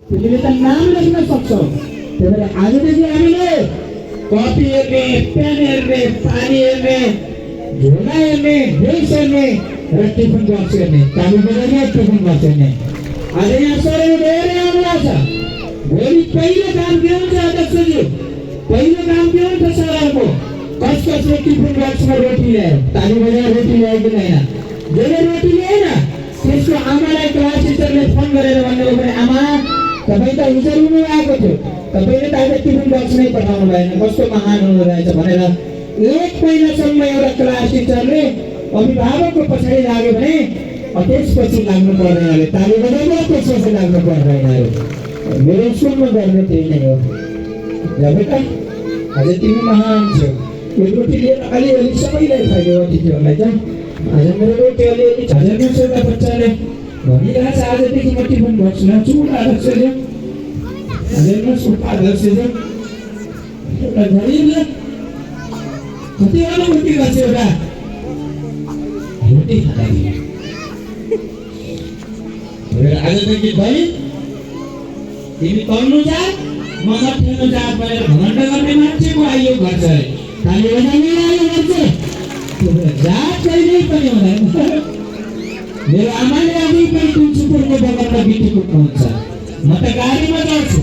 तिमीले त नाम लेख्न सक्छौ। त्यही भएर आजदेखि हामीले कपी हेर्ने, पेन हेर्ने, पानी हेर्ने, झोला हेर्ने, ड्रेस हेर्ने र टिफिन बक्स हेर्ने, चालु बजाउने टिफिन बक्स हेर्ने। आज यहाँ सरहरू धेरै आउला छ। भोलि पहिलो काम के हुन्छ अध्यक्षज्यू? पहिलो काम के हुन्छ सरहरूको? कसले टिफिन बक्समा रोटी ल्यायो? ताली बजाएर रोटी ल्यायो कि छैन? जसले रोटी ल्याएन त्यसको आमालाई क्लास टिचरले फोन गरेर भन्नुभयो भने आमा तपाईँ त हिजो रुनु आएको थियो, तपाईँले त आज टिफिन बक्स नै पठाउनु भएन, कस्तो महान हुनु रहेछ भनेर 1 महिनासम्म एउटा क्लास टिचरले अभिभावकको पछाडि लाग्यो भने त्यसपछि लाग्नु पर्दैन अरे ताली बजाउनु, त्यसपछि लाग्नु पर्दैन अरे। मेरो स्कुलमा गर्ने त्यही नै हो। बेटा आज तिमी महान छौ, यो रोटी लिएर अलिअलि सबैलाई फाइदा अतिथिहरूलाई छ। आज मेरो रोटी अलिअलि हजारमा एउटा बच्चाले भनिरहेछ आजदेखि म टिफिन बक्स ल्याउँछु आदर्शले, हजारमा उपाध्यक्षले एउटा गरिबले कतिवटा रोटी गर्छ, एउटा रोटी खाँदाखेरि आजदेखि भाइ तिमी पढ्नु जा म मठेर्नु जा भनेर घमण्ड गर्ने मान्छेको आयो घर छ। ताली बजाउने आयो घर जात कहिल्यै पनि हुँदैन। मेरो आमाले अझै पनि तुलसीपुरको बगरमा बिटी कुट्नुहुन्छ। म त गाडीमा जान्छु,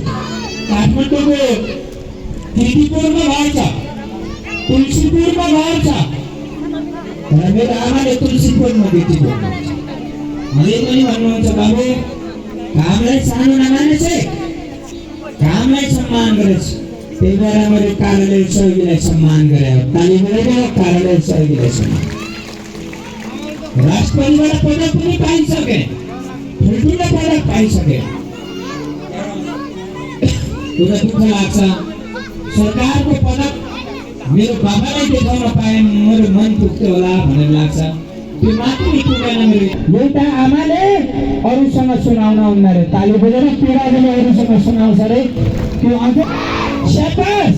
काठमाडौँको किर्तिपुरमा घर छ, तुलसीपुरमा घर छ, तर मेरो आमाले तुलसीपुरमा बिटी कुट्नुहुन्छ। मैले पनि भन्नुहुन्छ बाबु कामलाई सानो नमानेछ, कामलाई सम्मान गरेछ। त्यही भएर मैले कार्यालय सहयोगीलाई सम्मान गरे। ताली बजाएर कार्यालय सहयोगीलाई सम्मान। राष्ट्रपतिबाट पदक पनि पाइसके, ठुल्ठुलो पदक पाइसके। कुरा दुःख लाग्छ, सरकारको पदक मेरो बाबालाई देखाउन पाए मेरो मन पुग्थ्यो होला भनेर लाग्छ। त्यो मात्रै पुगेन। मेरो एउटा आमाले अरूसँग सुनाउन हुन्न रे, ताली बजाएर पीडाले अरूसँग सुनाउँछ रे, त्यो अझ स्याबास।